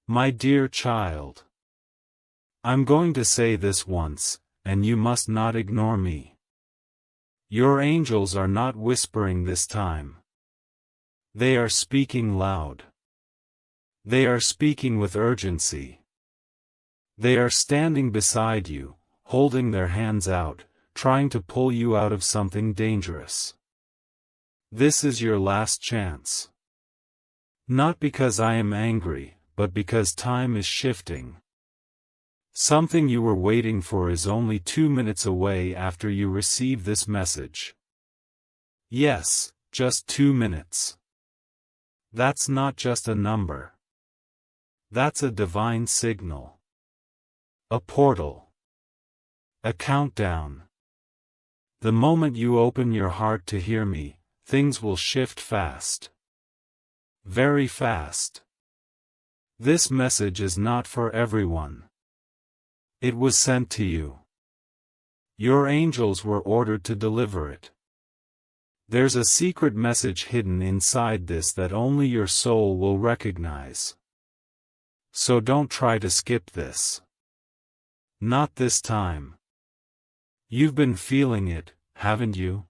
My dear child, I'm going to say this once, and you must not ignore me. Your angels are not whispering this time. They are speaking loud. They are speaking with urgency. They are standing beside you, holding their hands out, trying to pull you out of something dangerous. This is your last chance. Not because I am angry, but because time is shifting. Something you were waiting for is only 2 minutes away after you receive this message. Yes, just 2 minutes. That's not just a number. That's a divine signal. A portal. A countdown. The moment you open your heart to hear me, things will shift fast. Very fast. This message is not for everyone. It was sent to you. Your angels were ordered to deliver it. There's a secret message hidden inside this that only your soul will recognize. So don't try to skip this. Not this time. You've been feeling it, haven't you?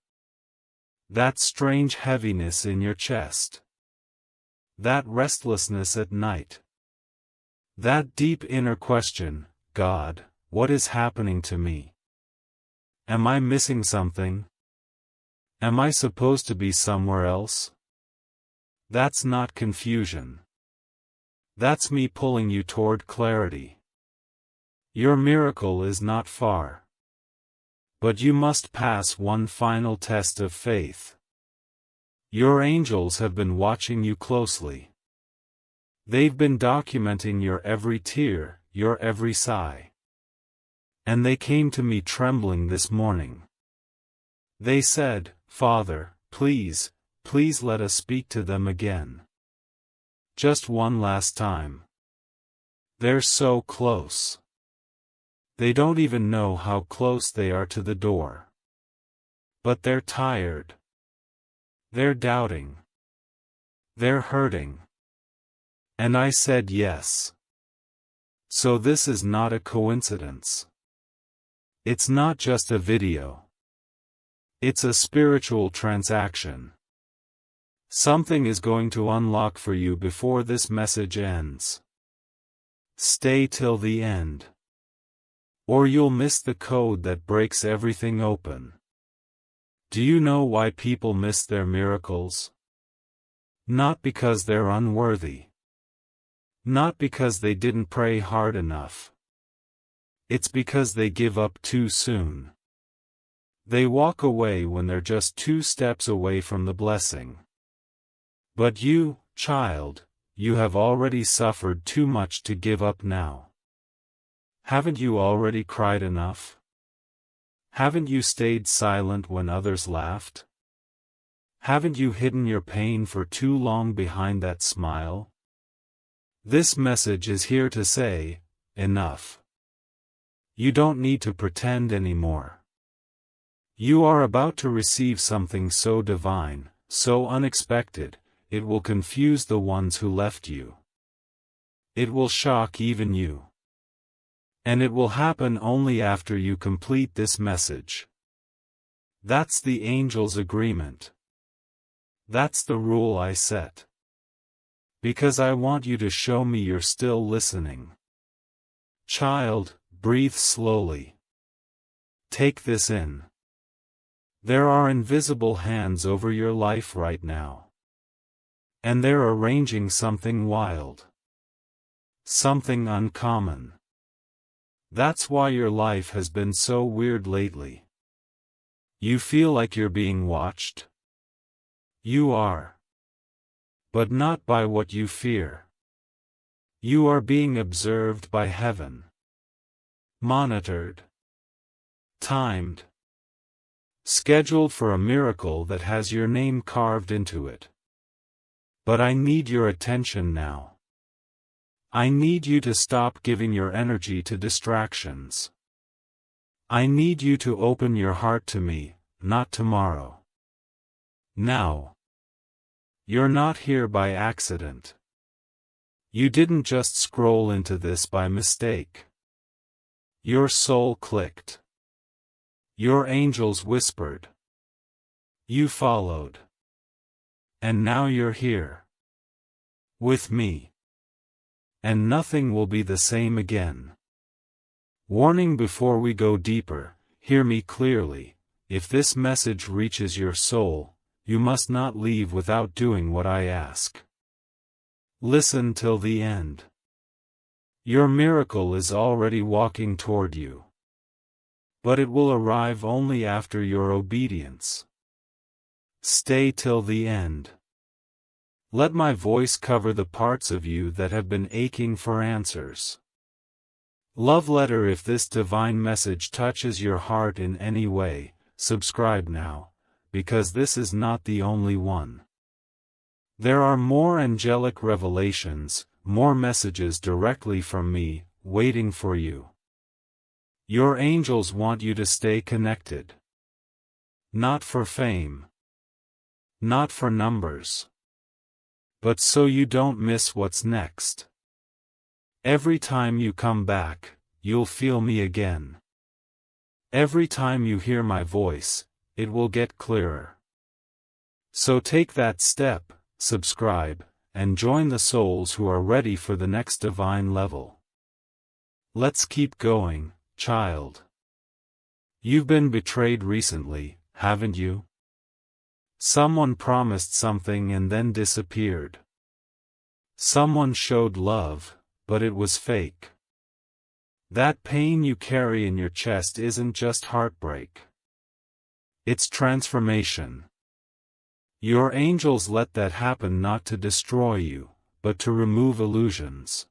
That strange heaviness in your chest. That restlessness at night. That deep inner question, God, what is happening to me? Am I missing something? Am I supposed to be somewhere else? That's not confusion. That's me pulling you toward clarity. Your miracle is not far. But you must pass one final test of faith. Your angels have been watching you closely. They've been documenting your every tear, your every sigh. And they came to me trembling this morning. They said, Father, please, please let us speak to them again. Just one last time. They're so close. They don't even know how close they are to the door. But they're tired. They're doubting. They're hurting. And I said yes. So this is not a coincidence. It's not just a video. It's a spiritual transaction. Something is going to unlock for you before this message ends. Stay till the end. Or you'll miss the code that breaks everything open. Do you know why people miss their miracles? Not because they're unworthy. Not because they didn't pray hard enough. It's because they give up too soon. They walk away when they're just 2 steps away from the blessing. But you, child, you have already suffered too much to give up now. Haven't you already cried enough? Haven't you stayed silent when others laughed? Haven't you hidden your pain for too long behind that smile? This message is here to say, enough. You don't need to pretend anymore. You are about to receive something so divine, so unexpected, it will confuse the ones who left you. It will shock even you. And it will happen only after you complete this message. That's the angel's agreement. That's the rule I set. Because I want you to show me you're still listening. Child, breathe slowly. Take this in. There are invisible hands over your life right now. And they're arranging something wild. Something uncommon. That's why your life has been so weird lately. You feel like you're being watched? You are. But not by what you fear. You are being observed by heaven. Monitored. Timed. Scheduled for a miracle that has your name carved into it. But I need your attention now. I need you to stop giving your energy to distractions. I need you to open your heart to me, not tomorrow. Now. You're not here by accident. You didn't just scroll into this by mistake. Your soul clicked. Your angels whispered. You followed. And now you're here. With me. And nothing will be the same again. Warning: before we go deeper, hear me clearly. If this message reaches your soul, you must not leave without doing what I ask. Listen till the end. Your miracle is already walking toward you. But it will arrive only after your obedience. Stay till the end. Let my voice cover the parts of you that have been aching for answers. Love letter: if this divine message touches your heart in any way, subscribe now, because this is not the only one. There are more angelic revelations, more messages directly from me, waiting for you. Your angels want you to stay connected. Not for fame. Not for numbers. But so you don't miss what's next. Every time you come back, you'll feel me again. Every time you hear my voice, it will get clearer. So take that step, subscribe, and join the souls who are ready for the next divine level. Let's keep going, child. You've been betrayed recently, haven't you? Someone promised something and then disappeared. Someone showed love, but it was fake. That pain you carry in your chest isn't just heartbreak. It's transformation. Your angels let that happen not to destroy you, but to remove illusions.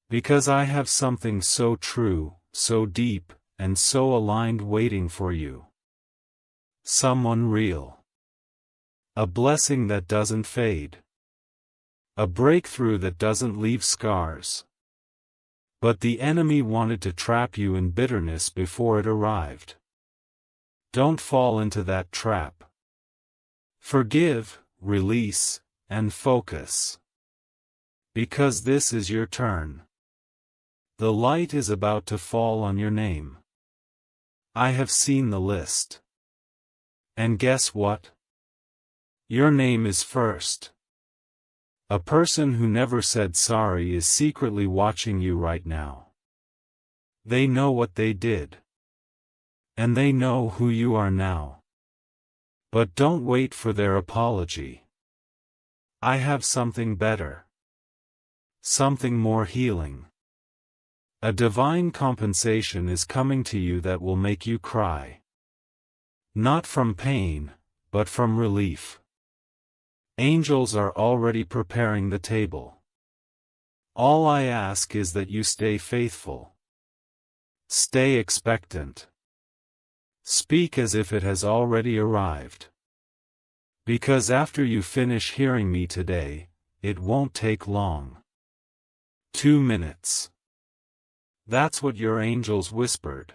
Because I have something so true, so deep, and so aligned waiting for you. Someone real. A blessing that doesn't fade. A breakthrough that doesn't leave scars. But the enemy wanted to trap you in bitterness before it arrived. Don't fall into that trap. Forgive, release, and focus. Because this is your turn. The light is about to fall on your name. I have seen the list. And guess what? Your name is first. A person who never said sorry is secretly watching you right now. They know what they did. And they know who you are now. But don't wait for their apology. I have something better. Something more healing. A divine compensation is coming to you that will make you cry. Not from pain, but from relief. Angels are already preparing the table. All I ask is that you stay faithful. Stay expectant. Speak as if it has already arrived. Because after you finish hearing me today, it won't take long. 2 minutes. That's what your angels whispered.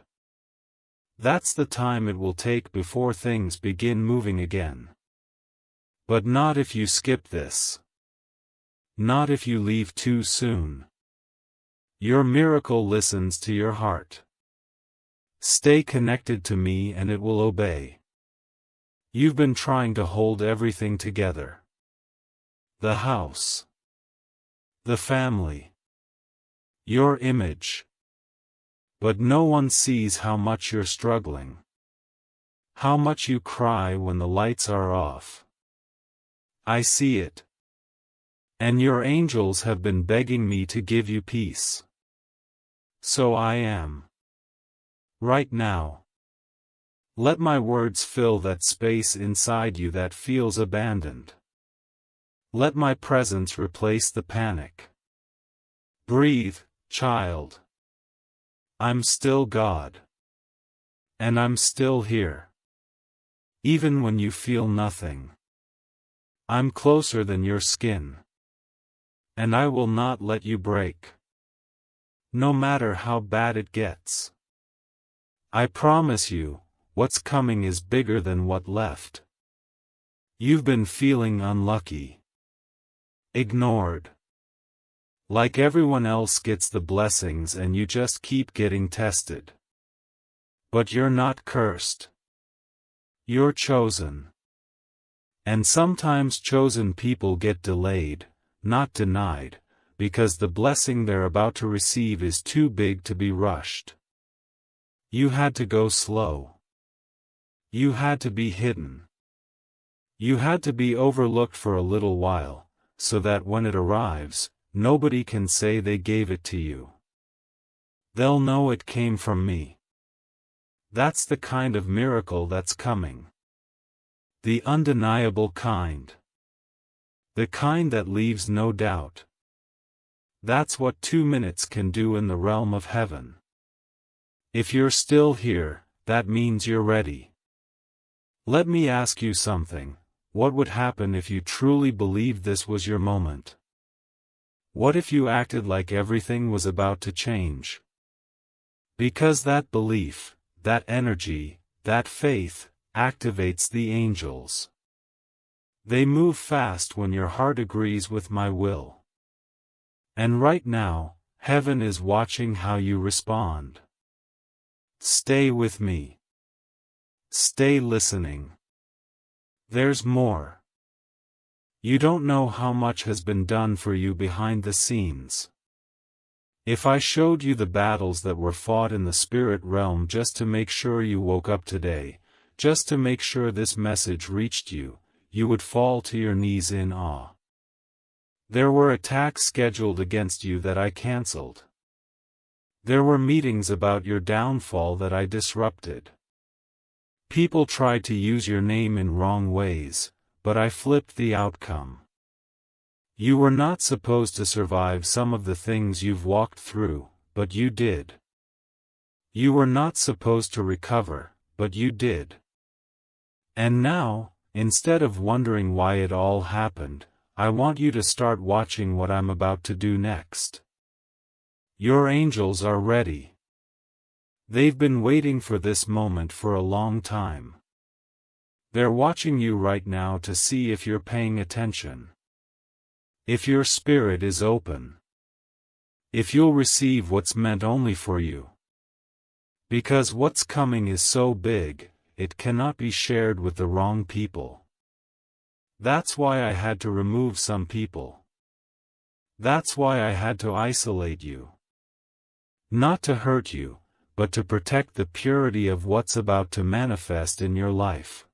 That's the time it will take before things begin moving again. But not if you skip this. Not if you leave too soon. Your miracle listens to your heart. Stay connected to me and it will obey. You've been trying to hold everything together. The house. The family. Your image. But no one sees how much you're struggling. How much you cry when the lights are off. I see it. And your angels have been begging me to give you peace. So I am. Right now. Let my words fill that space inside you that feels abandoned. Let my presence replace the panic. Breathe, child. I'm still God. And I'm still here. Even when you feel nothing. I'm closer than your skin. And I will not let you break. No matter how bad it gets. I promise you, what's coming is bigger than what left. You've been feeling unlucky. Ignored. Like everyone else gets the blessings and you just keep getting tested. But you're not cursed. You're chosen. And sometimes chosen people get delayed, not denied, because the blessing they're about to receive is too big to be rushed. You had to go slow. You had to be hidden. You had to be overlooked for a little while, so that when it arrives, nobody can say they gave it to you. They'll know it came from me. That's the kind of miracle that's coming. The undeniable kind. The kind that leaves no doubt. That's what 2 minutes can do in the realm of heaven. If you're still here, that means you're ready. Let me ask you something. What would happen if you truly believed this was your moment? What if you acted like everything was about to change? Because that belief, that energy, that faith, activates the angels. They move fast when your heart agrees with my will. And right now, heaven is watching how you respond. Stay with me. Stay listening. There's more. You don't know how much has been done for you behind the scenes. If I showed you the battles that were fought in the spirit realm just to make sure you woke up today, just to make sure this message reached you, you would fall to your knees in awe. There were attacks scheduled against you that I canceled. There were meetings about your downfall that I disrupted. People tried to use your name in wrong ways, but I flipped the outcome. You were not supposed to survive some of the things you've walked through, but you did. You were not supposed to recover, but you did. And now, instead of wondering why it all happened, I want you to start watching what I'm about to do next. Your angels are ready. They've been waiting for this moment for a long time. They're watching you right now to see if you're paying attention. If your spirit is open. If you'll receive what's meant only for you. Because what's coming is so big, it cannot be shared with the wrong people. That's why I had to remove some people. That's why I had to isolate you. Not to hurt you, but to protect the purity of what's about to manifest in your life.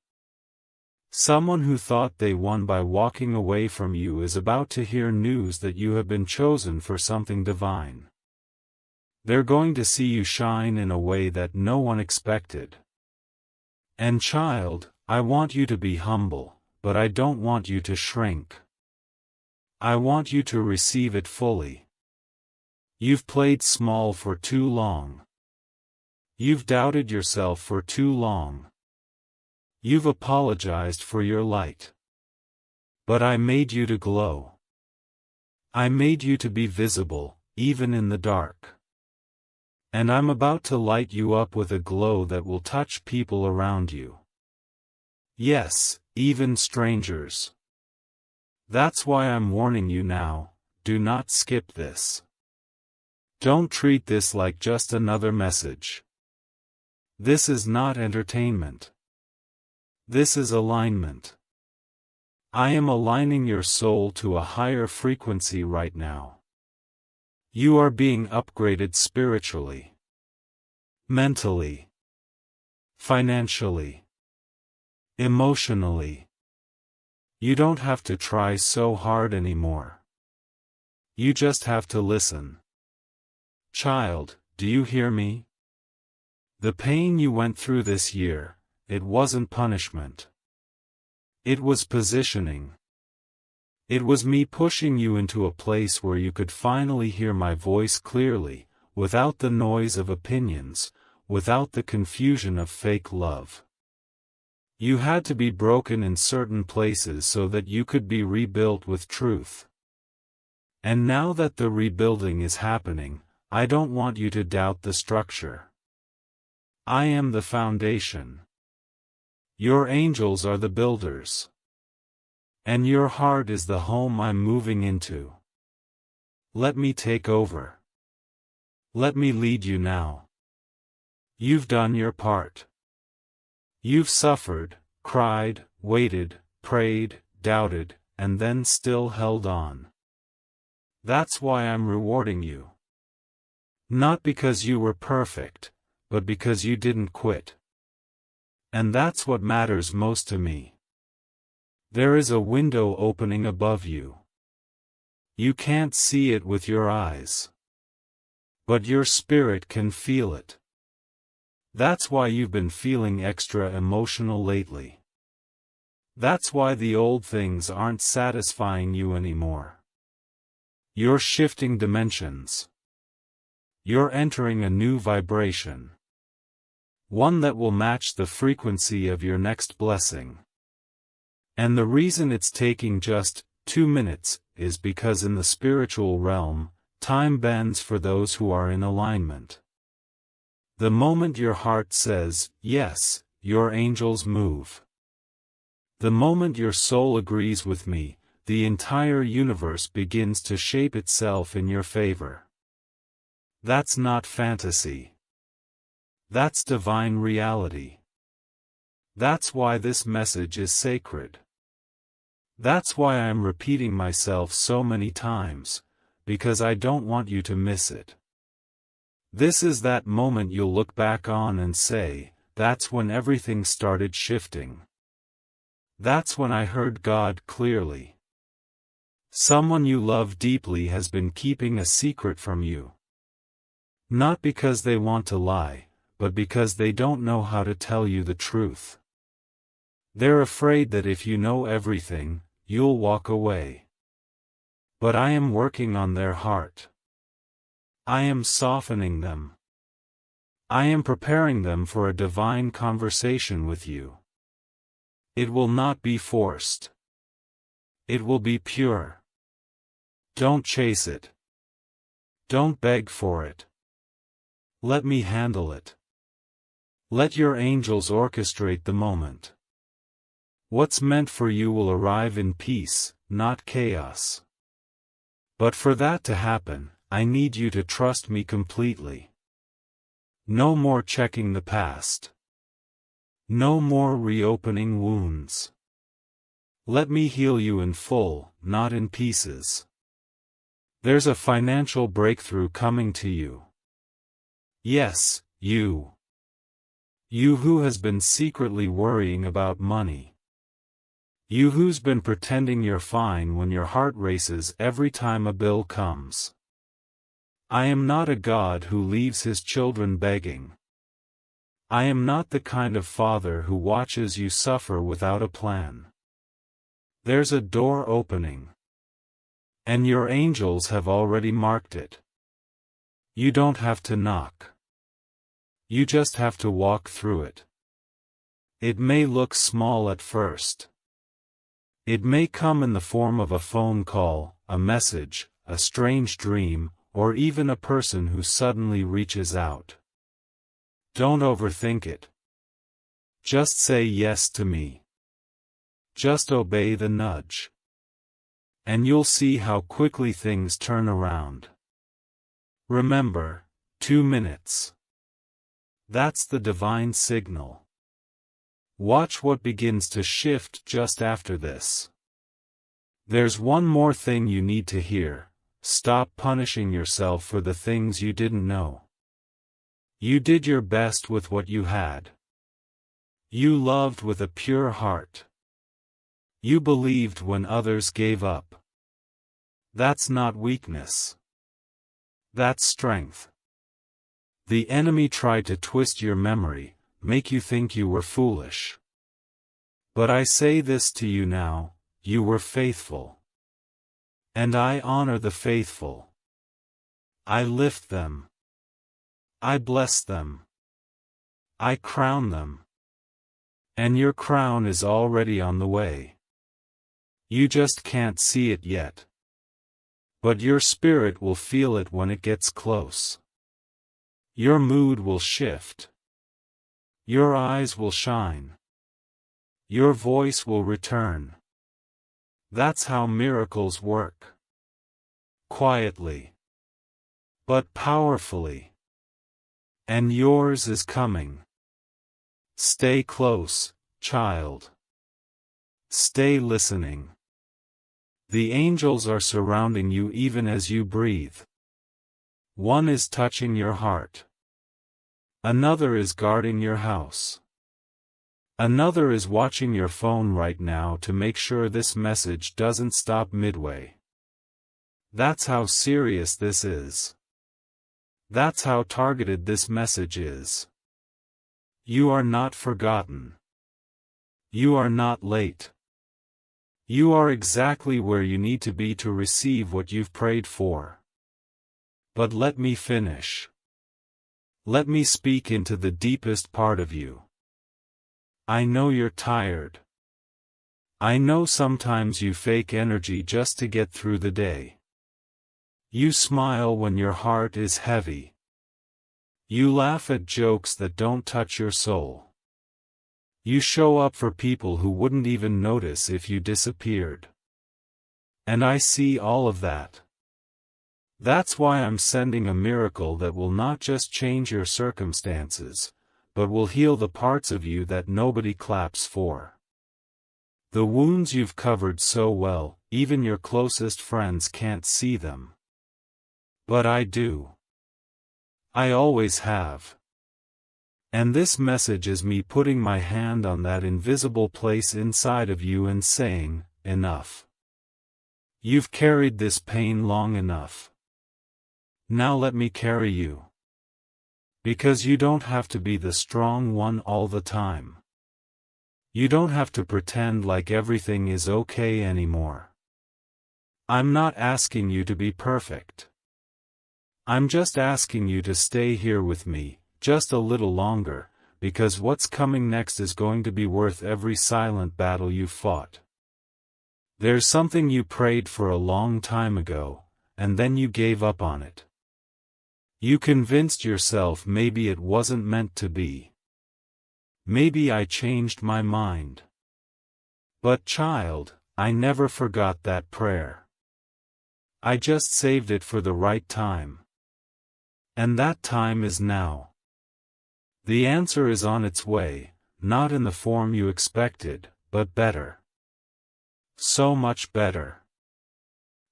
Someone who thought they won by walking away from you is about to hear news that you have been chosen for something divine. They're going to see you shine in a way that no one expected. And child, I want you to be humble, but I don't want you to shrink. I want you to receive it fully. You've played small for too long. You've doubted yourself for too long. You've apologized for your light. But I made you to glow. I made you to be visible, even in the dark. And I'm about to light you up with a glow that will touch people around you. Yes, even strangers. That's why I'm warning you now, do not skip this. Don't treat this like just another message. This is not entertainment. This is alignment. I am aligning your soul to a higher frequency right now. You are being upgraded spiritually, mentally, financially, emotionally. You don't have to try so hard anymore. You just have to listen. Child, do you hear me? The pain you went through this year, it wasn't punishment. It was positioning. It was me pushing you into a place where you could finally hear my voice clearly, without the noise of opinions, without the confusion of fake love. You had to be broken in certain places so that you could be rebuilt with truth. And now that the rebuilding is happening, I don't want you to doubt the structure. I am the foundation. Your angels are the builders. And your heart is the home I'm moving into. Let me take over. Let me lead you now. You've done your part. You've suffered, cried, waited, prayed, doubted, and then still held on. That's why I'm rewarding you. Not because you were perfect, but because you didn't quit. And that's what matters most to me. There is a window opening above you. You can't see it with your eyes. But your spirit can feel it. That's why you've been feeling extra emotional lately. That's why the old things aren't satisfying you anymore. You're shifting dimensions. You're entering a new vibration. One that will match the frequency of your next blessing. And the reason it's taking just 2 minutes is because in the spiritual realm, time bends for those who are in alignment. The moment your heart says, yes, your angels move. The moment your soul agrees with me, the entire universe begins to shape itself in your favor. That's not fantasy. That's divine reality. That's why this message is sacred. That's why I'm repeating myself so many times, because I don't want you to miss it. This is that moment you'll look back on and say, that's when everything started shifting. That's when I heard God clearly. Someone you love deeply has been keeping a secret from you. Not because they want to lie, but because they don't know how to tell you the truth. They're afraid that if you know everything, you'll walk away. But I am working on their heart. I am softening them. I am preparing them for a divine conversation with you. It will not be forced. It will be pure. Don't chase it. Don't beg for it. Let me handle it. Let your angels orchestrate the moment. What's meant for you will arrive in peace, not chaos. But for that to happen, I need you to trust me completely. No more checking the past. No more reopening wounds. Let me heal you in full, not in pieces. There's a financial breakthrough coming to you. Yes, you. You who has been secretly worrying about money. You who's been pretending you're fine when your heart races every time a bill comes. I am not a God who leaves his children begging. I am not the kind of father who watches you suffer without a plan. There's a door opening. And your angels have already marked it. You don't have to knock. You just have to walk through it. It may look small at first. It may come in the form of a phone call, a message, a strange dream, or even a person who suddenly reaches out. Don't overthink it. Just say yes to me. Just obey the nudge. And you'll see how quickly things turn around. Remember, 2 minutes. That's the divine signal. Watch what begins to shift just after this. There's one more thing you need to hear. Stop punishing yourself for the things you didn't know. You did your best with what you had. You loved with a pure heart. You believed when others gave up. That's not weakness. That's strength. The enemy tried to twist your memory, make you think you were foolish. But I say this to you now, you were faithful. And I honor the faithful. I lift them. I bless them. I crown them. And your crown is already on the way. You just can't see it yet. But your spirit will feel it when it gets close. Your mood will shift. Your eyes will shine. Your voice will return. That's how miracles work. quietly, but powerfully. And yours is coming. Stay close, child. Stay listening. The angels are surrounding you even as you breathe. One is touching your heart. Another is guarding your house. Another is watching your phone right now to make sure this message doesn't stop midway. That's how serious this is. That's how targeted this message is. You are not forgotten. You are not late. You are exactly where you need to be to receive what you've prayed for. But let me finish. Let me speak into the deepest part of you. I know you're tired. I know sometimes you fake energy just to get through the day. You smile when your heart is heavy. You laugh at jokes that don't touch your soul. You show up for people who wouldn't even notice if you disappeared. And I see all of that. That's why I'm sending a miracle that will not just change your circumstances, but will heal the parts of you that nobody claps for. The wounds you've covered so well, even your closest friends can't see them. But I do. I always have. And this message is me putting my hand on that invisible place inside of you and saying, enough. You've carried this pain long enough. Now let me carry you. Because you don't have to be the strong one all the time. You don't have to pretend like everything is okay anymore. I'm not asking you to be perfect. I'm just asking you to stay here with me, just a little longer, because what's coming next is going to be worth every silent battle you fought. There's something you prayed for a long time ago, and then you gave up on it. You convinced yourself maybe it wasn't meant to be. Maybe I changed my mind. But child, I never forgot that prayer. I just saved it for the right time. And that time is now. The answer is on its way, not in the form you expected, but better. So much better.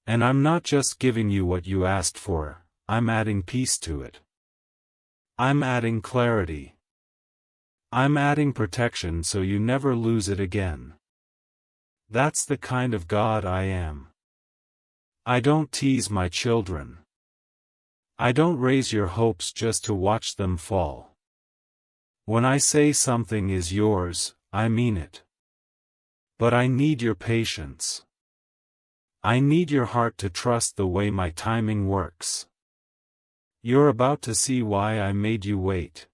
And I'm not just giving you what you asked for, I'm adding peace to it. I'm adding clarity. I'm adding protection so you never lose it again. That's the kind of God I am. I don't tease my children. I don't raise your hopes just to watch them fall. When I say something is yours, I mean it. But I need your patience. I need your heart to trust the way my timing works. You're about to see why I made you wait.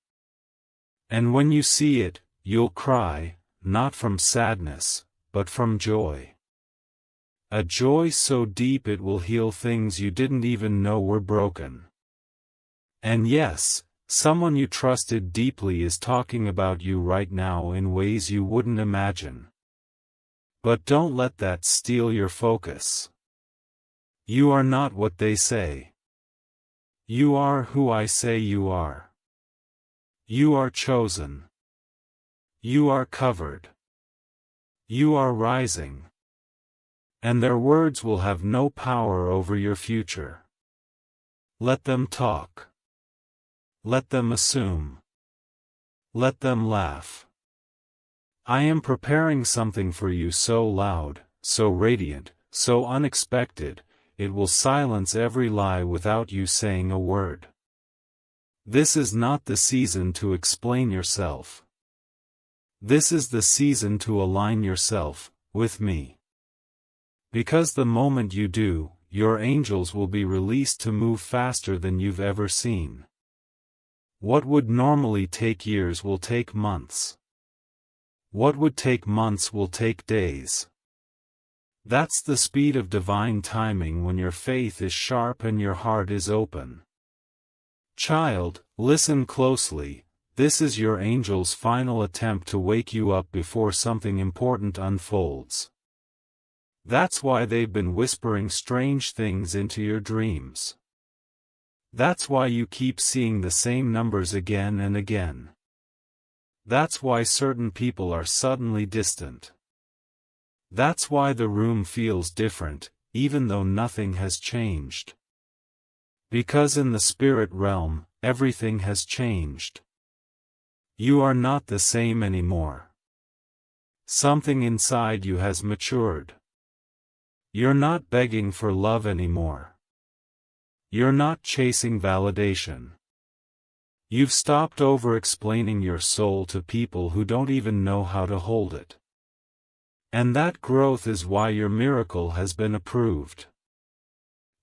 And when you see it, you'll cry, not from sadness, but from joy. A joy so deep it will heal things you didn't even know were broken. And yes, someone you trusted deeply is talking about you right now in ways you wouldn't imagine. But don't let that steal your focus. You are not what they say. You are who I say you are. You are chosen. You are covered. You are rising. And their words will have no power over your future. Let them talk. Let them assume. Let them laugh. I am preparing something for you so loud, so radiant, so unexpected, it will silence every lie without you saying a word. This is not the season to explain yourself. This is the season to align yourself with me. Because the moment you do, your angels will be released to move faster than you've ever seen. What would normally take years will take months. What would take months will take days. That's the speed of divine timing when your faith is sharp and your heart is open. Child, listen closely, this is your angel's final attempt to wake you up before something important unfolds. That's why they've been whispering strange things into your dreams. That's why you keep seeing the same numbers again and again. That's why certain people are suddenly distant. That's why the room feels different, even though nothing has changed. Because in the spirit realm, everything has changed. You are not the same anymore. Something inside you has matured. You're not begging for love anymore. You're not chasing validation. You've stopped over-explaining your soul to people who don't even know how to hold it. And that growth is why your miracle has been approved.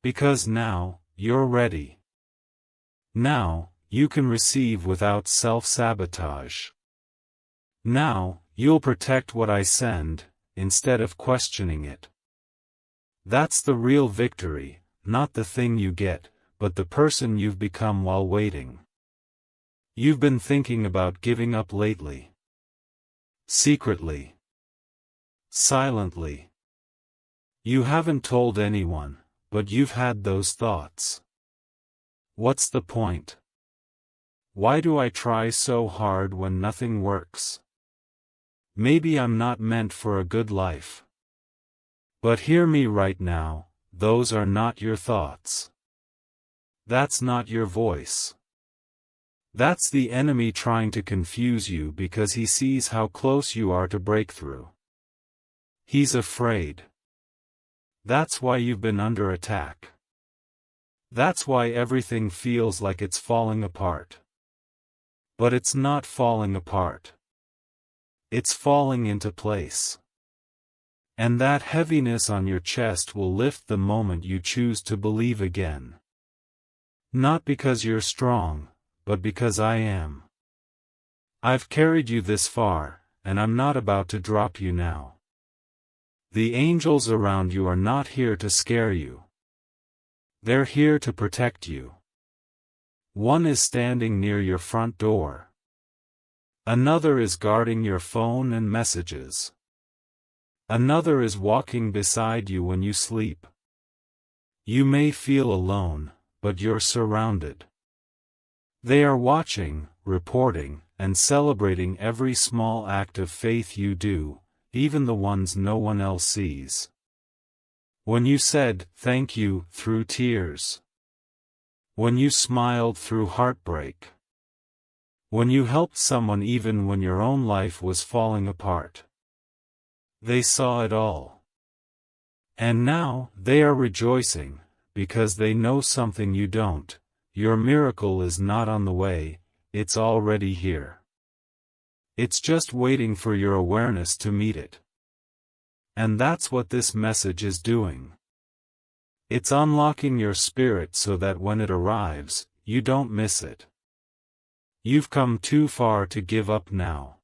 Because now, you're ready. Now, you can receive without self-sabotage. Now, you'll protect what I send, instead of questioning it. That's the real victory, not the thing you get, but the person you've become while waiting. You've been thinking about giving up lately. Secretly. Silently. You haven't told anyone, but you've had those thoughts. What's the point? Why do I try so hard when nothing works? Maybe I'm not meant for a good life. But hear me right now, those are not your thoughts. That's not your voice. That's the enemy trying to confuse you because he sees how close you are to breakthrough. He's afraid. That's why you've been under attack. That's why everything feels like it's falling apart. But it's not falling apart. It's falling into place. And that heaviness on your chest will lift the moment you choose to believe again. Not because you're strong, but because I am. I've carried you this far, and I'm not about to drop you now. The angels around you are not here to scare you. They're here to protect you. One is standing near your front door. Another is guarding your phone and messages. Another is walking beside you when you sleep. You may feel alone, but you're surrounded. They are watching, reporting, and celebrating every small act of faith you do, even the ones no one else sees. When you said, "Thank you," through tears. When you smiled through heartbreak. When you helped someone even when your own life was falling apart. They saw it all. And now, they are rejoicing, because they know something you don't. Your miracle is not on the way, it's already here. It's just waiting for your awareness to meet it. And that's what this message is doing. It's unlocking your spirit so that when it arrives, you don't miss it. You've come too far to give up now.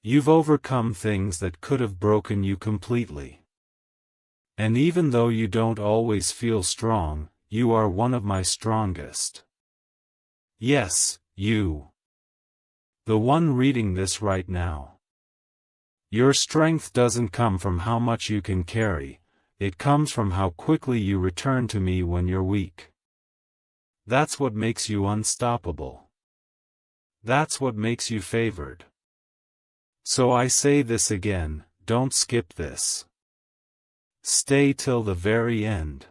You've overcome things that could have broken you completely. And even though you don't always feel strong, you are one of my strongest. Yes, you. The one reading this right now. Your strength doesn't come from how much you can carry, it comes from how quickly you return to me when you're weak. That's what makes you unstoppable. That's what makes you favored. So I say this again, don't skip this. Stay till the very end.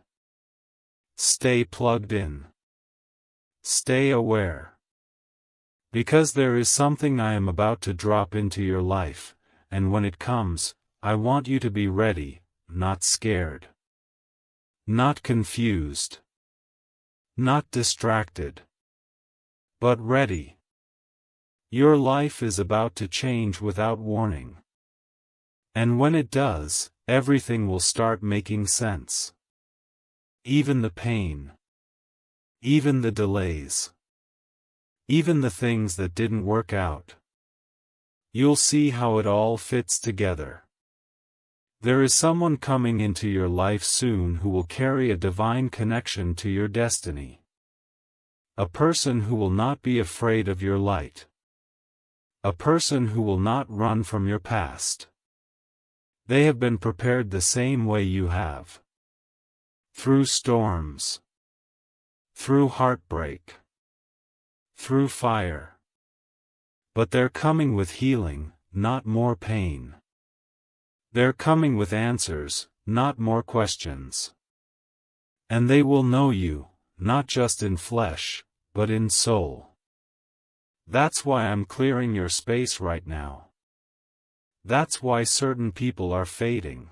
Stay plugged in. Stay aware. Because there is something I am about to drop into your life, and when it comes, I want you to be ready, not scared. Not confused. Not distracted. But ready. Your life is about to change without warning. And when it does, everything will start making sense. Even the pain. Even the delays. Even the things that didn't work out. You'll see how it all fits together. There is someone coming into your life soon who will carry a divine connection to your destiny. A person who will not be afraid of your light. A person who will not run from your past. They have been prepared the same way you have. Through storms. Through heartbreak. Through fire. But they're coming with healing, not more pain. They're coming with answers, not more questions. And they will know you, not just in flesh, but in soul. That's why I'm clearing your space right now. That's why certain people are fading.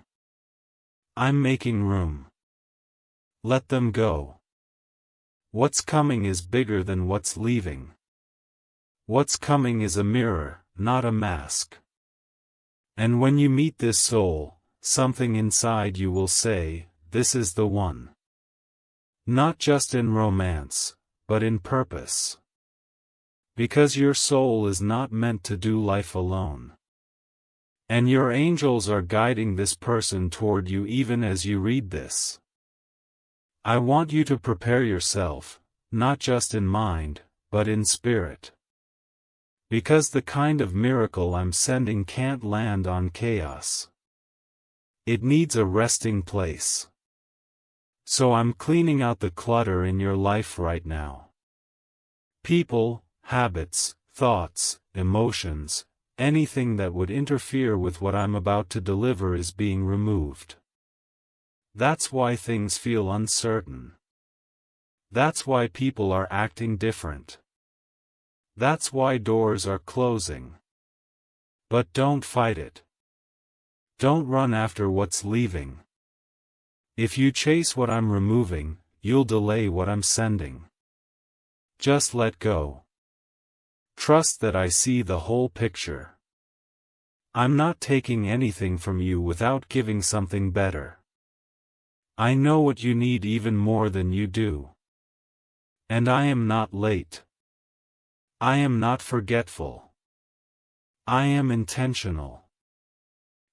I'm making room. Let them go. What's coming is bigger than what's leaving. What's coming is a mirror, not a mask. And when you meet this soul, something inside you will say, this is the one. Not just in romance, but in purpose. Because your soul is not meant to do life alone. And your angels are guiding this person toward you even as you read this. I want you to prepare yourself, not just in mind, but in spirit. Because the kind of miracle I'm sending can't land on chaos. It needs a resting place. So I'm cleaning out the clutter in your life right now. People, habits, thoughts, emotions, anything that would interfere with what I'm about to deliver is being removed. That's why things feel uncertain. That's why people are acting different. That's why doors are closing. But don't fight it. Don't run after what's leaving. If you chase what I'm removing, you'll delay what I'm sending. Just let go. Trust that I see the whole picture. I'm not taking anything from you without giving something better. I know what you need even more than you do. And I am not late. I am not forgetful. I am intentional.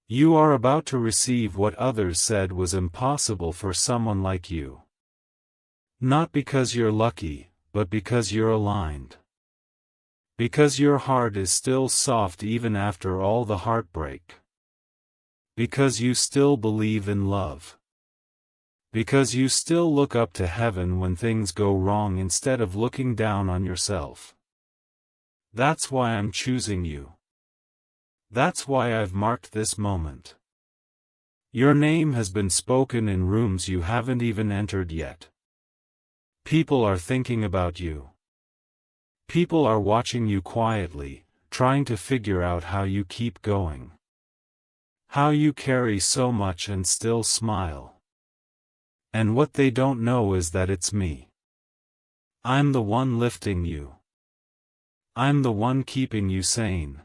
You are about to receive what others said was impossible for someone like you. Not because you're lucky, but because you're aligned. Because your heart is still soft even after all the heartbreak. Because you still believe in love. Because you still look up to heaven when things go wrong instead of looking down on yourself. That's why I'm choosing you. That's why I've marked this moment. Your name has been spoken in rooms you haven't even entered yet. People are thinking about you. People are watching you quietly, trying to figure out how you keep going. How you carry so much and still smile. And what they don't know is that it's me. I'm the one lifting you. I'm the one keeping you sane.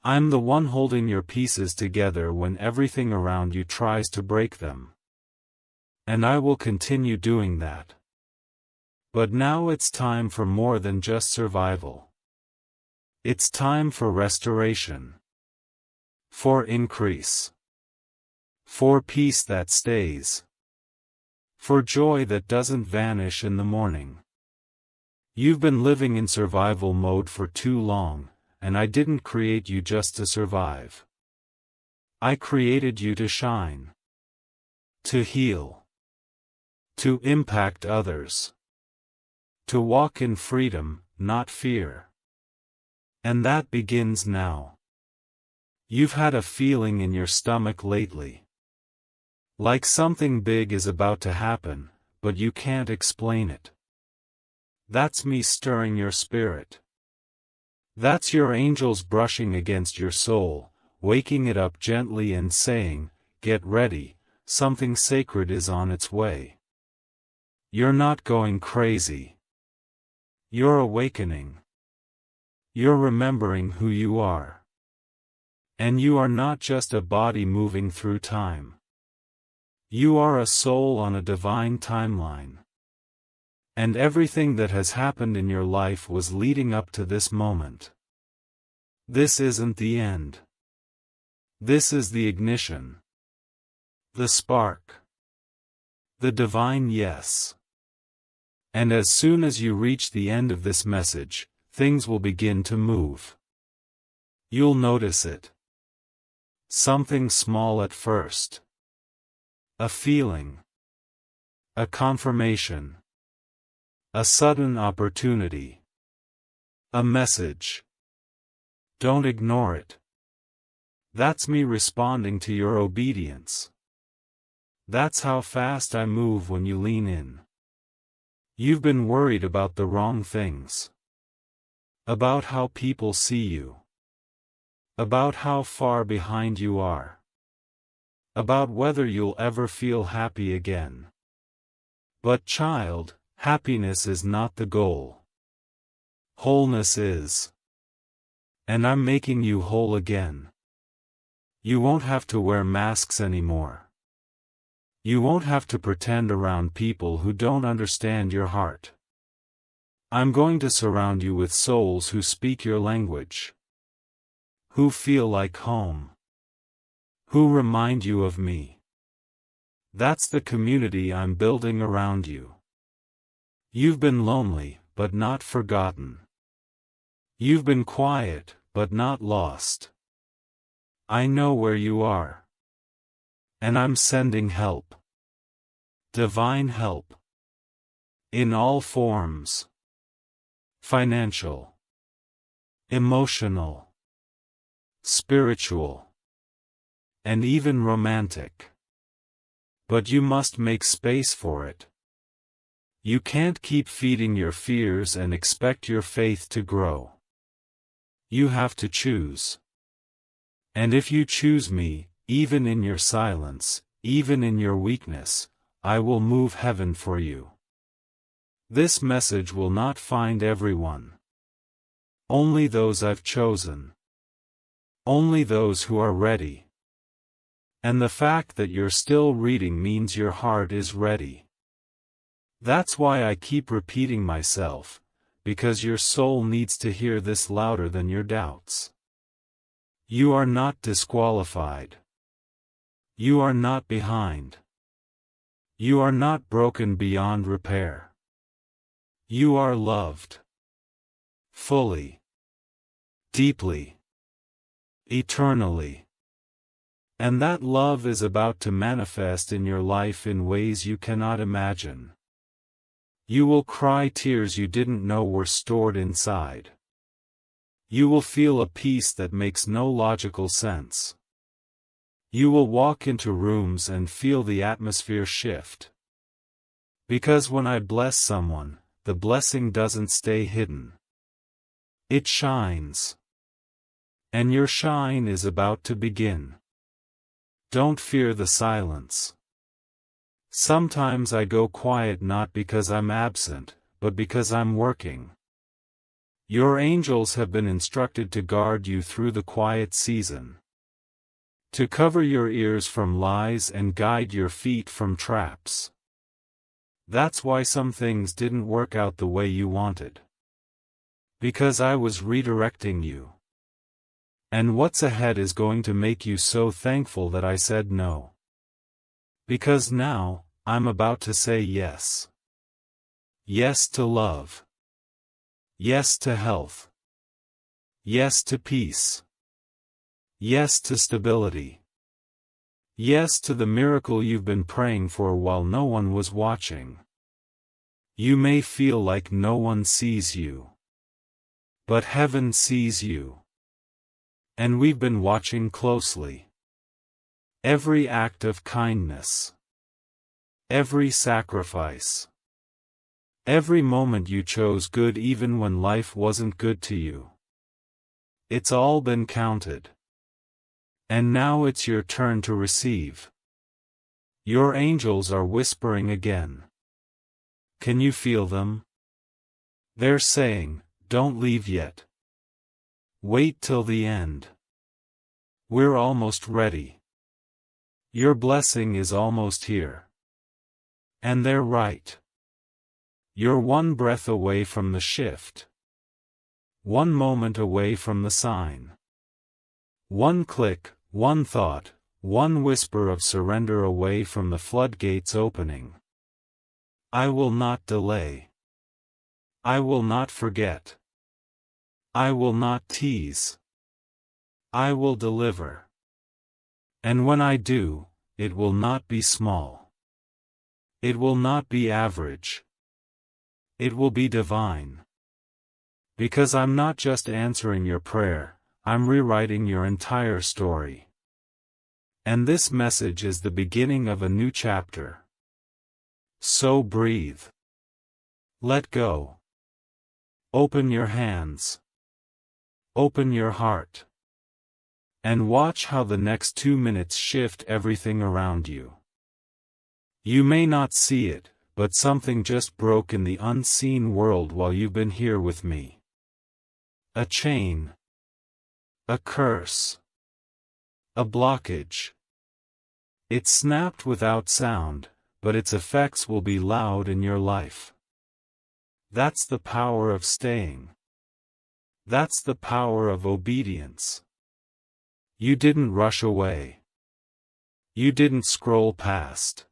I'm the one holding your pieces together when everything around you tries to break them. And I will continue doing that. But now it's time for more than just survival. It's time for restoration. For increase. For peace that stays. For joy that doesn't vanish in the morning. You've been living in survival mode for too long, and I didn't create you just to survive. I created you to shine. To heal. To impact others. To walk in freedom, not fear. And that begins now. You've had a feeling in your stomach lately. Like something big is about to happen, but you can't explain it. That's me stirring your spirit. That's your angels brushing against your soul, waking it up gently and saying, get ready, something sacred is on its way. You're not going crazy. You're awakening. You're remembering who you are. And you are not just a body moving through time. You are a soul on a divine timeline. And everything that has happened in your life was leading up to this moment. This isn't the end. This is the ignition. The spark. The divine yes. And as soon as you reach the end of this message, things will begin to move. You'll notice it. Something small at first. A feeling. A confirmation. A sudden opportunity. A message. Don't ignore it. That's me responding to your obedience. That's how fast I move when you lean in. You've been worried about the wrong things. About how people see you. About how far behind you are. About whether you'll ever feel happy again. But child, happiness is not the goal. Wholeness is. And I'm making you whole again. You won't have to wear masks anymore. You won't have to pretend around people who don't understand your heart. I'm going to surround you with souls who speak your language. Who feel like home. Who remind you of me. That's the community I'm building around you. You've been lonely, but not forgotten. You've been quiet, but not lost. I know where you are. And I'm sending help. Divine help. In all forms. Financial. Emotional. Spiritual. And even romantic. But you must make space for it. You can't keep feeding your fears and expect your faith to grow. You have to choose. And if you choose me, even in your silence, even in your weakness, I will move heaven for you. This message will not find everyone. Only those I've chosen. Only those who are ready. And the fact that you're still reading means your heart is ready. That's why I keep repeating myself, because your soul needs to hear this louder than your doubts. You are not disqualified. You are not behind. You are not broken beyond repair. You are loved. Fully. Deeply. Eternally. And that love is about to manifest in your life in ways you cannot imagine. You will cry tears you didn't know were stored inside. You will feel a peace that makes no logical sense. You will walk into rooms and feel the atmosphere shift. Because when I bless someone, the blessing doesn't stay hidden. It shines. And your shine is about to begin. Don't fear the silence. Sometimes I go quiet not because I'm absent, but because I'm working. Your angels have been instructed to guard you through the quiet season. To cover your ears from lies and guide your feet from traps. That's why some things didn't work out the way you wanted. Because I was redirecting you. And what's ahead is going to make you so thankful that I said no. Because now, I'm about to say yes. Yes to love. Yes to health. Yes to peace. Yes to stability. Yes to the miracle you've been praying for while no one was watching. You may feel like no one sees you. But heaven sees you. And we've been watching closely. Every act of kindness. Every sacrifice. Every moment you chose good even when life wasn't good to you. It's all been counted. And now it's your turn to receive. Your angels are whispering again. Can you feel them? They're saying, don't leave yet. Wait till the end. We're almost ready. Your blessing is almost here. And they're right. You're one breath away from the shift. One moment away from the sign. One click, one thought, one whisper of surrender away from the floodgates opening. I will not delay. I will not forget. I will not tease. I will deliver. And when I do, it will not be small. It will not be average. It will be divine. Because I'm not just answering your prayer, I'm rewriting your entire story. And this message is the beginning of a new chapter. So breathe. Let go. Open your hands. Open your heart. And watch how the next 2 minutes shift everything around you. You may not see it, but something just broke in the unseen world while you've been here with me. A chain. A curse. A blockage. It snapped without sound, but its effects will be loud in your life. That's the power of staying. That's the power of obedience. You didn't rush away. You didn't scroll past.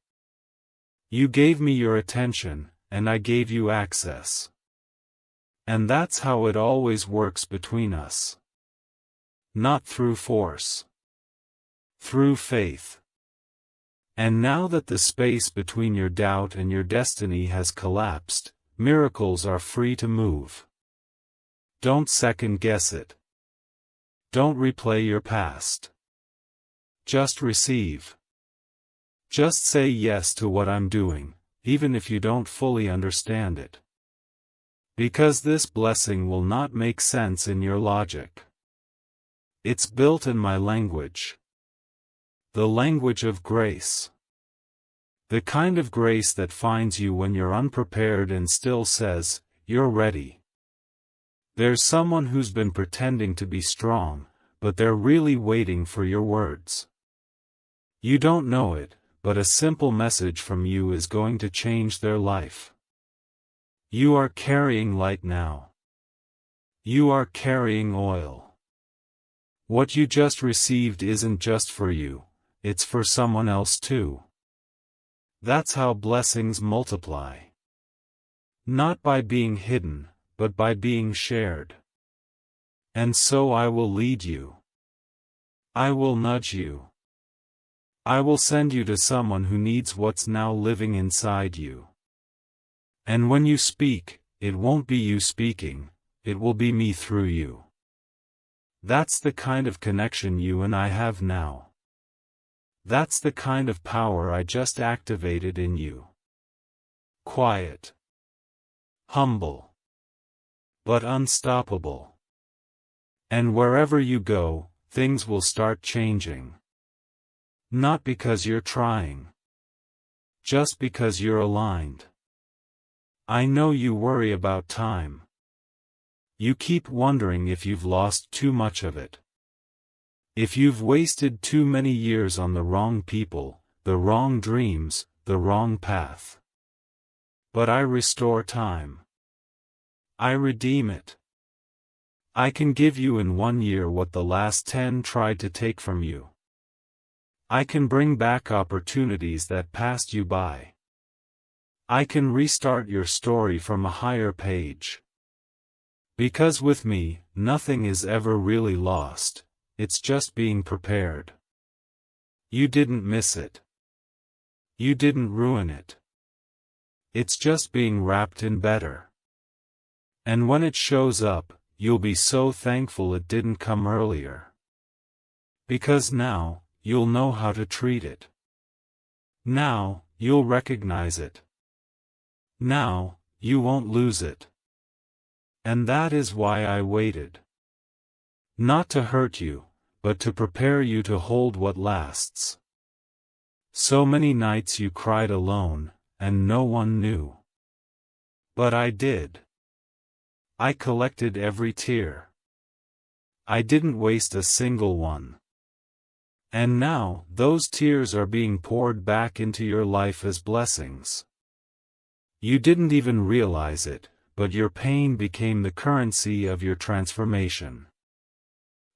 You gave me your attention, and I gave you access. And that's how it always works between us. Not through force. Through faith. And now that the space between your doubt and your destiny has collapsed, miracles are free to move. Don't second guess it. Don't replay your past. Just receive. Just say yes to what I'm doing, even if you don't fully understand it. Because this blessing will not make sense in your logic. It's built in my language. The language of grace. The kind of grace that finds you when you're unprepared and still says, "You're ready." There's someone who's been pretending to be strong, but they're really waiting for your words. You don't know it, but a simple message from you is going to change their life. You are carrying light now. You are carrying oil. What you just received isn't just for you, it's for someone else too. That's how blessings multiply. Not by being hidden, but by being shared. And so I will lead you. I will nudge you. I will send you to someone who needs what's now living inside you. And when you speak, it won't be you speaking, it will be me through you. That's the kind of connection you and I have now. That's the kind of power I just activated in you. Quiet. Humble. But unstoppable. And wherever you go, things will start changing. Not because you're trying. Just because you're aligned. I know you worry about time. You keep wondering if you've lost too much of it. If you've wasted too many years on the wrong people, the wrong dreams, the wrong path. But I restore time. I redeem it. I can give you in 1 year what the last 10 tried to take from you. I can bring back opportunities that passed you by. I can restart your story from a higher page. Because with me, nothing is ever really lost. It's just being prepared. You didn't miss it. You didn't ruin it. It's just being wrapped in better. And when it shows up, you'll be so thankful it didn't come earlier. Because now, you'll know how to treat it. Now, you'll recognize it. Now, you won't lose it. And that is why I waited. Not to hurt you, but to prepare you to hold what lasts. So many nights you cried alone, and no one knew. But I did. I collected every tear. I didn't waste a single one. And now, those tears are being poured back into your life as blessings. You didn't even realize it, but your pain became the currency of your transformation.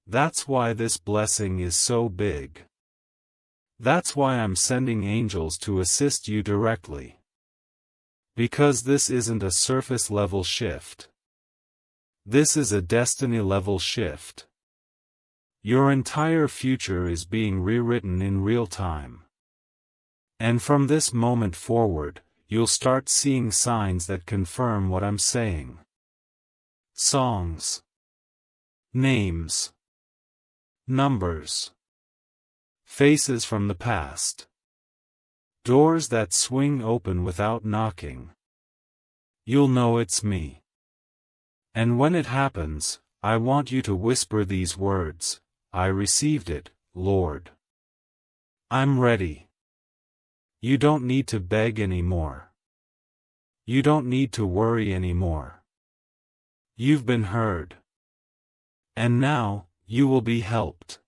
That's why this blessing is so big. That's why I'm sending angels to assist you directly. Because this isn't a surface-level shift. This is a destiny-level shift. Your entire future is being rewritten in real time. And from this moment forward, you'll start seeing signs that confirm what I'm saying. Songs. Names. Numbers. Faces from the past. Doors that swing open without knocking. You'll know it's me. And when it happens, I want you to whisper these words: I received it, Lord. I'm ready. You don't need to beg anymore. You don't need to worry anymore. You've been heard. And now, you will be helped.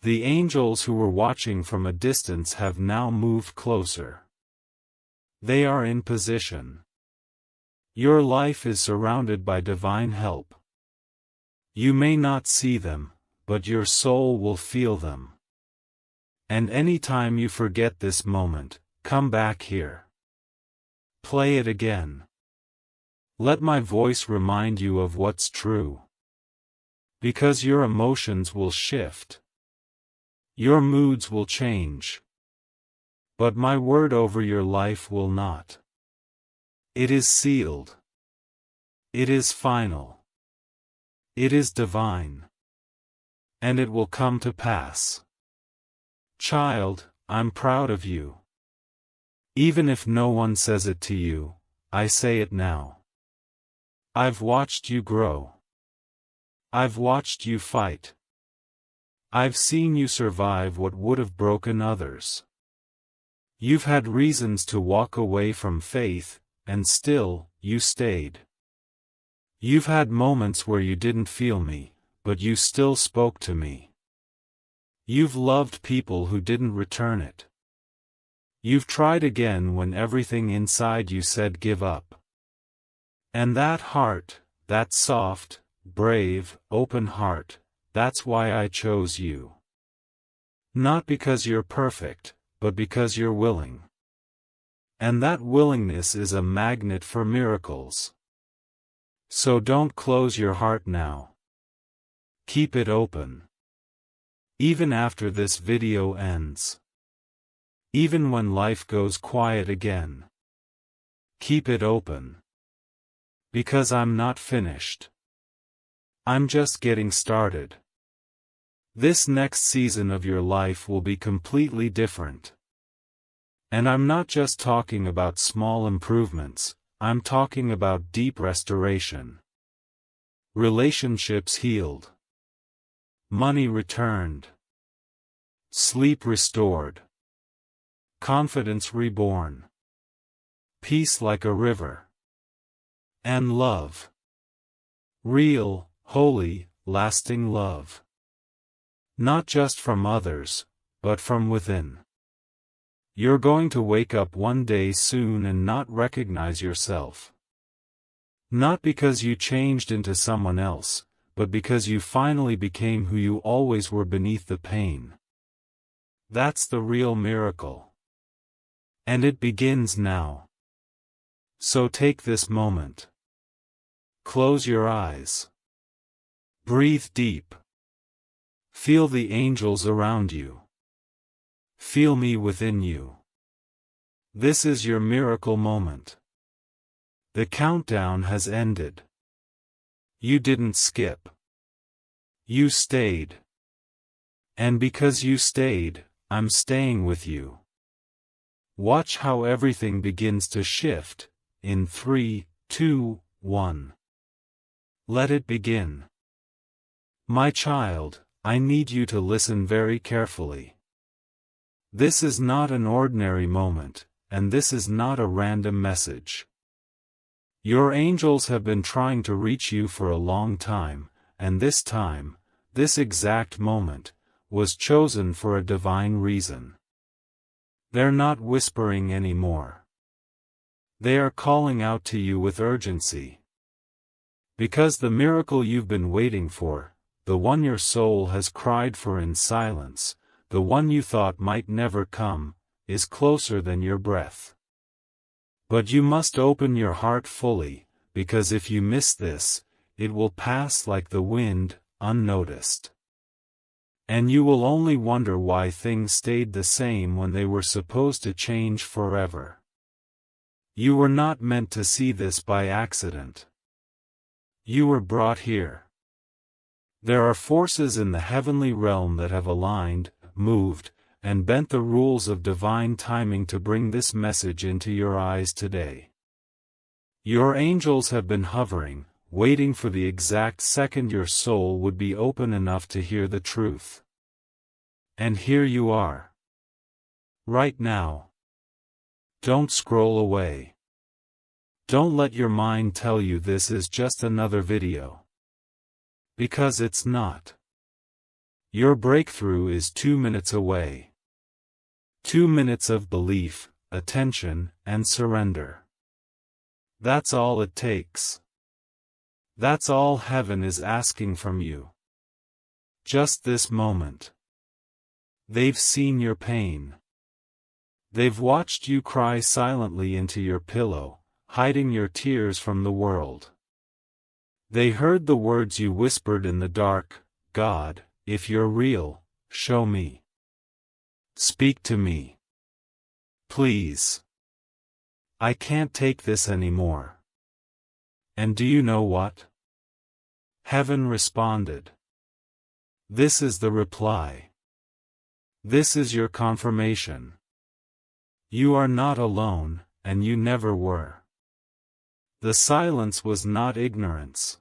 The angels who were watching from a distance have now moved closer. They are in position. Your life is surrounded by divine help. You may not see them, but your soul will feel them. And anytime you forget this moment, come back here. Play it again. Let my voice remind you of what's true. Because your emotions will shift. Your moods will change. But my word over your life will not. It is sealed. It is final. It is divine. And it will come to pass. Child, I'm proud of you. Even if no one says it to you, I say it now. I've watched you grow. I've watched you fight. I've seen you survive what would have broken others. You've had reasons to walk away from faith, and still, you stayed. You've had moments where you didn't feel me, but you still spoke to me. You've loved people who didn't return it. You've tried again when everything inside you said give up. And that heart, that soft, brave, open heart, that's why I chose you. Not because you're perfect, but because you're willing. And that willingness is a magnet for miracles. So don't close your heart now. Keep it open. Even after this video ends. Even when life goes quiet again. Keep it open. Because I'm not finished. I'm just getting started. This next season of your life will be completely different. And I'm not just talking about small improvements, I'm talking about deep restoration. Relationships healed. Money returned. Sleep restored. Confidence reborn. Peace like a river. And love. Real, holy, lasting love. Not just from others, but from within. You're going to wake up one day soon and not recognize yourself. Not because you changed into someone else, but because you finally became who you always were beneath the pain. That's the real miracle. And it begins now. So take this moment. Close your eyes. Breathe deep. Feel the angels around you. Feel me within you. This is your miracle moment. The countdown has ended. You didn't skip. You stayed. And because you stayed, I'm staying with you. Watch how everything begins to shift, in 3, 2, 1. Let it begin. My child, I need you to listen very carefully. This is not an ordinary moment, and this is not a random message. Your angels have been trying to reach you for a long time, and this time, this exact moment, was chosen for a divine reason. They're not whispering anymore. They are calling out to you with urgency. Because the miracle you've been waiting for, the one your soul has cried for in silence, the one you thought might never come, is closer than your breath. But you must open your heart fully, because if you miss this, it will pass like the wind, unnoticed. And you will only wonder why things stayed the same when they were supposed to change forever. You were not meant to see this by accident. You were brought here. There are forces in the heavenly realm that have aligned, moved, and bent the rules of divine timing to bring this message into your eyes today. Your angels have been hovering, waiting for the exact second your soul would be open enough to hear the truth. And here you are. Right now. Don't scroll away. Don't let your mind tell you this is just another video. Because it's not. Your breakthrough is 2 minutes away. 2 minutes of belief, attention, and surrender. That's all it takes. That's all heaven is asking from you. Just this moment. They've seen your pain. They've watched you cry silently into your pillow, hiding your tears from the world. They heard the words you whispered in the dark, God, if you're real, show me. Speak to me. Please. I can't take this anymore. And do you know what? Heaven responded. This is the reply. This is your confirmation. You are not alone, and you never were. The silence was not ignorance.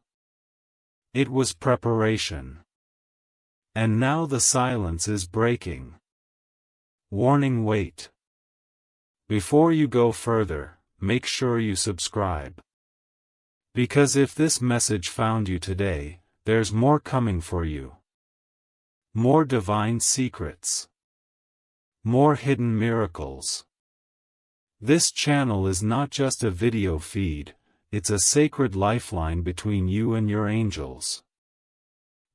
It was preparation. And now the silence is breaking. Warning: wait. Before you go further, make sure you subscribe. Because if this message found you today, there's more coming for you. More divine secrets. More hidden miracles. This channel is not just a video feed, it's a sacred lifeline between you and your angels.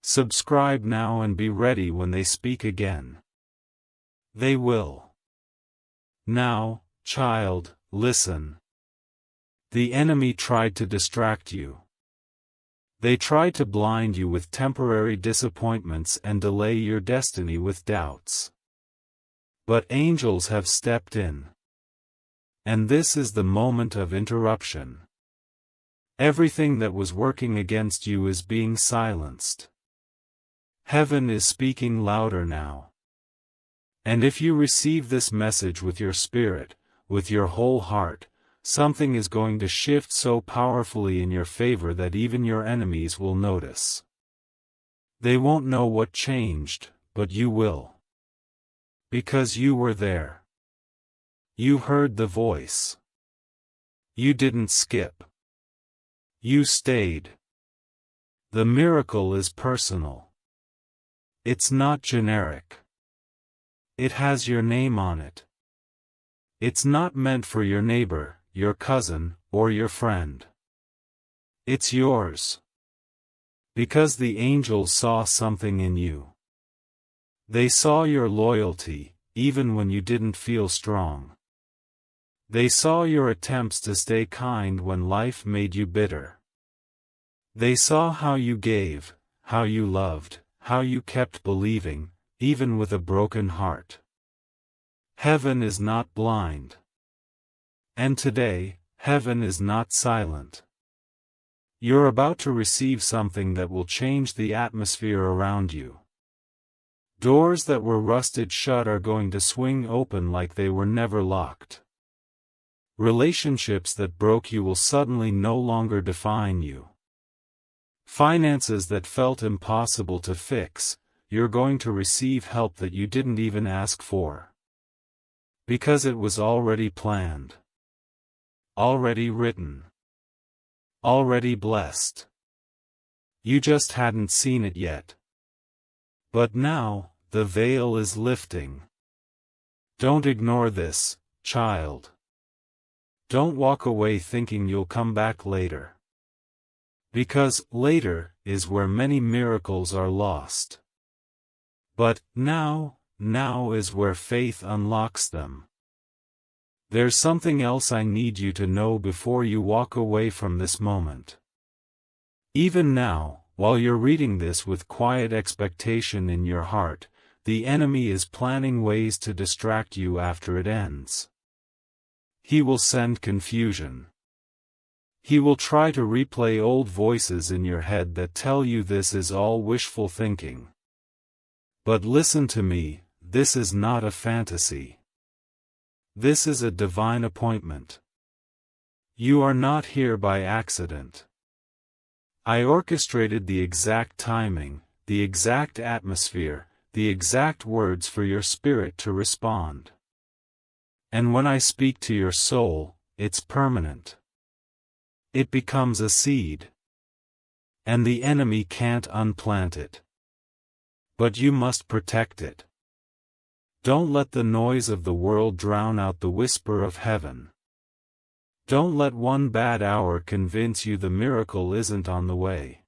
Subscribe now and be ready when they speak again. They will. Now, child, listen. The enemy tried to distract you. They tried to blind you with temporary disappointments and delay your destiny with doubts. But angels have stepped in. And this is the moment of interruption. Everything that was working against you is being silenced. Heaven is speaking louder now. And if you receive this message with your spirit, with your whole heart, something is going to shift so powerfully in your favor that even your enemies will notice. They won't know what changed, but you will. Because you were there. You heard the voice. You didn't skip. You stayed. The miracle is personal. It's not generic. It has your name on it. It's not meant for your neighbor, your cousin, or your friend. It's yours. Because the angels saw something in you. They saw your loyalty, even when you didn't feel strong. They saw your attempts to stay kind when life made you bitter. They saw how you gave, how you loved, how you kept believing, even with a broken heart. Heaven is not blind. And today, heaven is not silent. You're about to receive something that will change the atmosphere around you. Doors that were rusted shut are going to swing open like they were never locked. Relationships that broke you will suddenly no longer define you. Finances that felt impossible to fix, you're going to receive help that you didn't even ask for. Because it was already planned. Already written. Already blessed. You just hadn't seen it yet. But now, the veil is lifting. Don't ignore this, child. Don't walk away thinking you'll come back later. Because later is where many miracles are lost. But now is where faith unlocks them. There's something else I need you to know before you walk away from this moment. Even now, While you're reading this with quiet expectation in your heart, the enemy is planning ways to distract you after it ends. He will send confusion. He will try to replay old voices in your head that tell you this is all wishful thinking. But listen to me, this is not a fantasy. This is a divine appointment. You are not here by accident. I orchestrated the exact timing, the exact atmosphere, the exact words for your spirit to respond. And when I speak to your soul, it's permanent. It becomes a seed. And the enemy can't unplant it. But you must protect it. Don't let the noise of the world drown out the whisper of heaven. Don't let one bad hour convince you the miracle isn't on the way.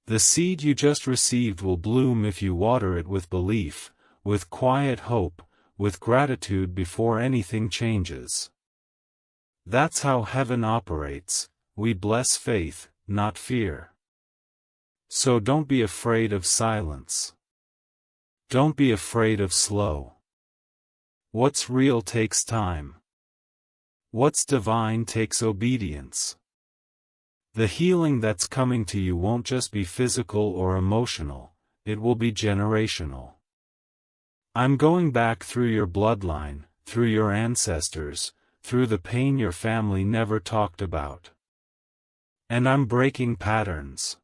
The seed you just received will bloom if you water it with belief, with quiet hope, with gratitude before anything changes. That's how heaven operates. We bless faith, not fear. So don't be afraid of silence. Don't be afraid of slow. What's real takes time. What's divine takes obedience. The healing that's coming to you won't just be physical or emotional, it will be generational. I'm going back through your bloodline, through your ancestors, through the pain your family never talked about. And I'm breaking patterns.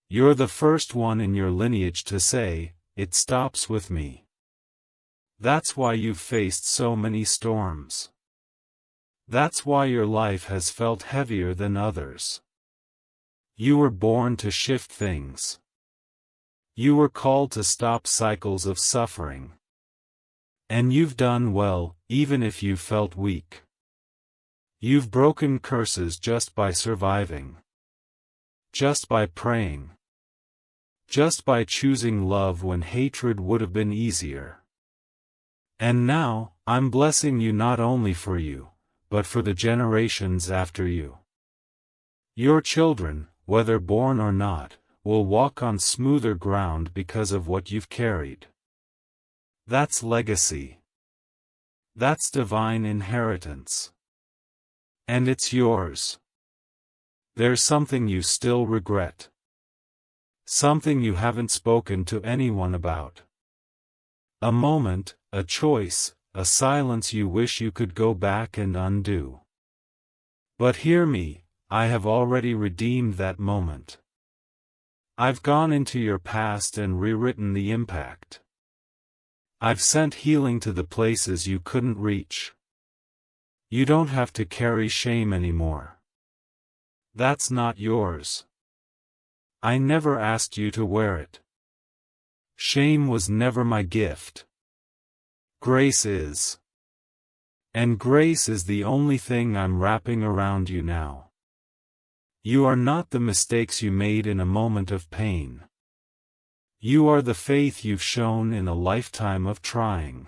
You're the first one in your lineage to say, "It stops with me." That's why you've faced so many storms. That's why your life has felt heavier than others. You were born to shift things. You were called to stop cycles of suffering. And you've done well, even if you felt weak. You've broken curses just by surviving. Just by praying. Just by choosing love when hatred would have been easier. And now, I'm blessing you not only for you, but for the generations after you. Your children, whether born or not, will walk on smoother ground because of what you've carried. That's legacy. That's divine inheritance. And it's yours. There's something you still regret. Something you haven't spoken to anyone about. A moment, a choice, a silence you wish you could go back and undo. But hear me, I have already redeemed that moment. I've gone into your past and rewritten the impact. I've sent healing to the places you couldn't reach. You don't have to carry shame anymore. That's not yours. I never asked you to wear it. Shame was never my gift. Grace is. And grace is the only thing I'm wrapping around you now. You are not the mistakes you made in a moment of pain. You are the faith you've shown in a lifetime of trying.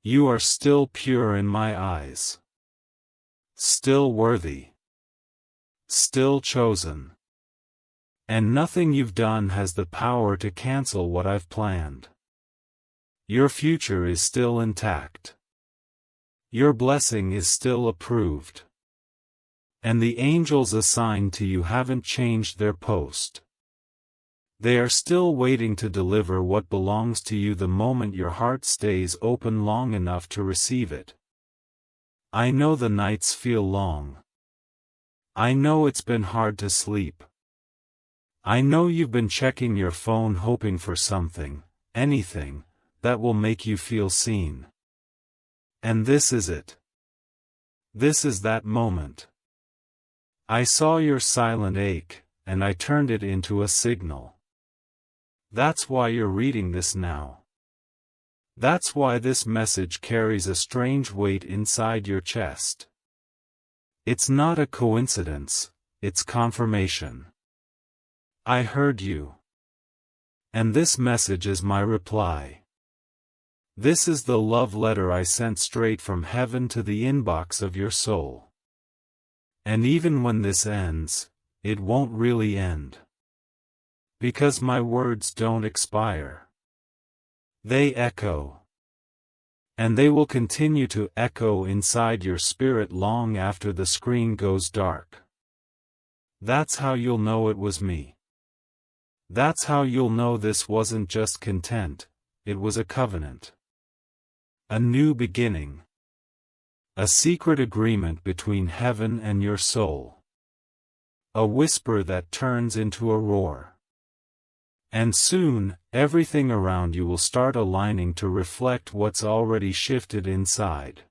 You are still pure in my eyes. Still worthy. Still chosen. And nothing you've done has the power to cancel what I've planned. Your future is still intact. Your blessing is still approved. And the angels assigned to you haven't changed their post. They are still waiting to deliver what belongs to you the moment your heart stays open long enough to receive it. I know the nights feel long. I know it's been hard to sleep. I know you've been checking your phone hoping for something, anything, that will make you feel seen. And this is it. This is that moment. I saw your silent ache, and I turned it into a signal. That's why you're reading this now. That's why this message carries a strange weight inside your chest. It's not a coincidence, it's confirmation. I heard you. And this message is my reply. This is the love letter I sent straight from heaven to the inbox of your soul. And even when this ends, it won't really end. Because my words don't expire. They echo. And they will continue to echo inside your spirit long after the screen goes dark. That's how you'll know it was me. That's how you'll know this wasn't just content, it was a covenant. A new beginning. A secret agreement between heaven and your soul. A whisper that turns into a roar. And soon, everything around you will start aligning to reflect what's already shifted inside.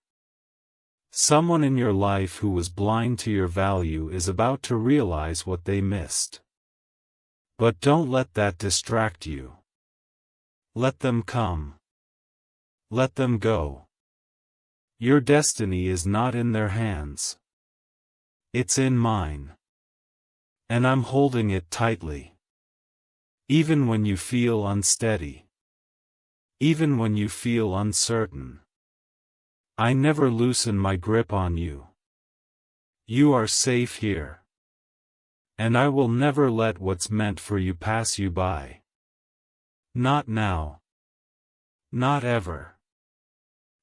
Someone in your life who was blind to your value is about to realize what they missed. But don't let that distract you. Let them come. Let them go. Your destiny is not in their hands. It's in mine. And I'm holding it tightly. Even when you feel unsteady. Even when you feel uncertain. I never loosen my grip on you. You are safe here. And I will never let what's meant for you pass you by. Not now. Not ever.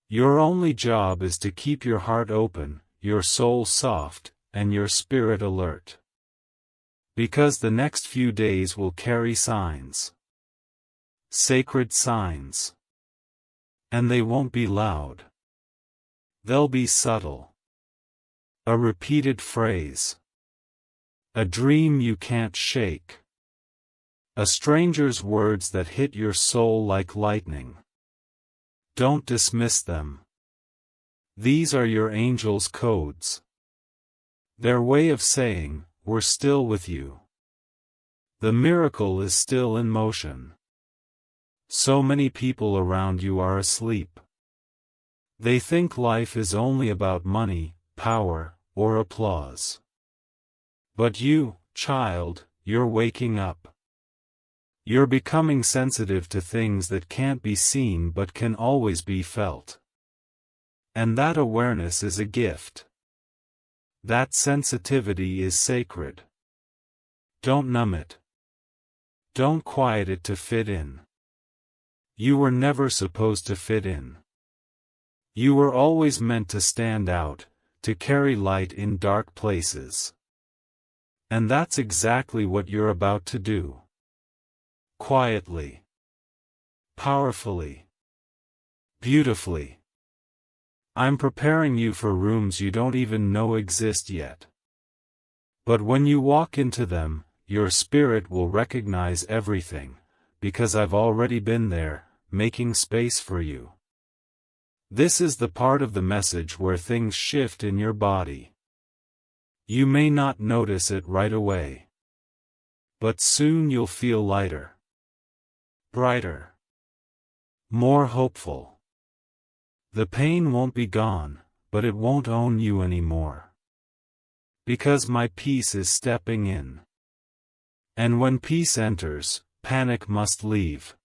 Your only job is to keep your heart open, your soul soft, and your spirit alert. Because the next few days will carry signs. Sacred signs. And they won't be loud. They'll be subtle. A repeated phrase. A dream you can't shake. A stranger's words that hit your soul like lightning. Don't dismiss them. These are your angel's codes. Their way of saying, we're still with you. The miracle is still in motion. So many people around you are asleep. They think life is only about money, power, or applause. But you, child, you're waking up. You're becoming sensitive to things that can't be seen but can always be felt. And that awareness is a gift. That sensitivity is sacred. Don't numb it. Don't quiet it to fit in. You were never supposed to fit in. You were always meant to stand out, to carry light in dark places. And that's exactly what you're about to do. Quietly. Powerfully. Beautifully. I'm preparing you for rooms you don't even know exist yet. But when you walk into them, your spirit will recognize everything, because I've already been there, making space for you. This is the part of the message where things shift in your body. You may not notice it right away. But soon you'll feel lighter. Brighter. More hopeful. The pain won't be gone, but it won't own you anymore. Because my peace is stepping in. And when peace enters, panic must leave.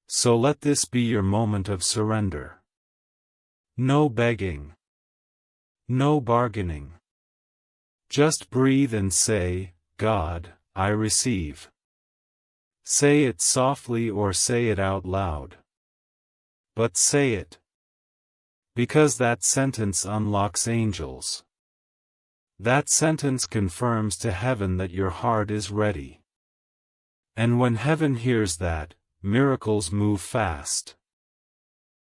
So let this be your moment of surrender. No begging. No bargaining. Just breathe and say, God, I receive. Say it softly or say it out loud. But say it. Because that sentence unlocks angels. That sentence confirms to heaven that your heart is ready. And when heaven hears that, miracles move fast.